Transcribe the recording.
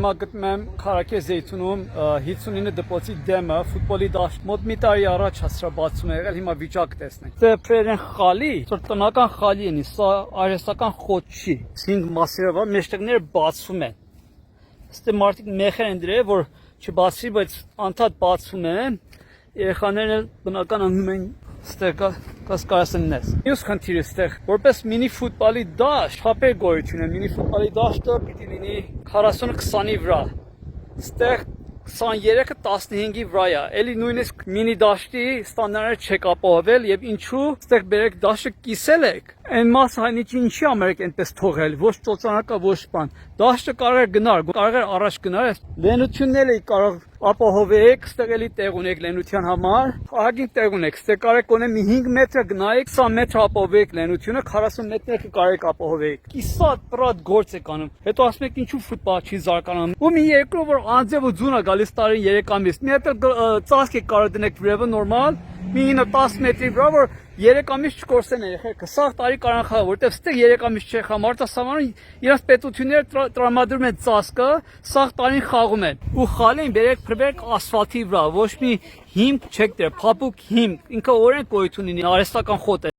հիմա գտնում եմ Քարակե Զեյթունում 59 դպրոցի դեմը ֆուտբոլի դաշտ մոտ մի տարի առաջ հասրաբացում է եղել, հիմա վիճակ տեսնենք։ Դե ֆրերեն խալի, տնական խալի են, սա արհեստական խոտ չի։ 5 մասերով մեջտեղները բացվում են։ Ստե մարդիկ մեխեր են դրել, որ չբացվի, բայց անդադ բացվում են։ Երեխաներն բնական անում են ստեղ կասկարասնես։ Մյուս խնդիրը ստեղ որպես մինի ֆուտբոլի դաշտ, շապեր գոյություն է, մինի ֆուտբոլի դաշտը պիտի լինի 40-20-ի վրա։ Ստեղ 23-ը 15-ի վրա է, էլի նույնիսկ մինի դաշտի ստանդարտները չեք ապահովել եւ ինչու ստեղ բերեք դաշտը կիսել եք։ Այն մասը հայնիչի ինչի ամերիկ այնպես թողել, ոչ ծոցանակա, ոչ բան։ Դաշտը կարող է գնար, կարող է առաջ գնար, լենություններ էի կարող ապահովեք, ստեղ էլի տեղ ունեք լենության համար, ահագին տեղ ունեք, ստեղ կարող կոնե մի 5 մետր գնայիք, 20 մետր ապահովեք լենությունը, 40 մետր կարող ապահովեք։ Կիսատ պրատ գործ եք անում։ Հետո ասում եք ինչու ֆուտբոլ չի զարգանում։ Ու մի երկու որ անձև ու ձուն է գալիս տարին 3 ամիս։ Մի հատ ծածկ եք կարող դնեք վրևը նորմալ, մի 10 մետրի վրա որ 3 ամիս չկորսեն երեխեքը, սաղ տարի կարան խաղալ, որտեղ ստեղ 3 ամիս չէ խաղ, մարդասավանում իրաց պետությունները տրամադրում են ծածկը, սաղ տարին խաղում են։ Ու խալին բերեք փրվեք ասֆալտի վրա, ոչ մի հիմք չեք դեր, փափուկ հիմք, ինքը օրենք գոյություն ունի, արհեստական խոտ է։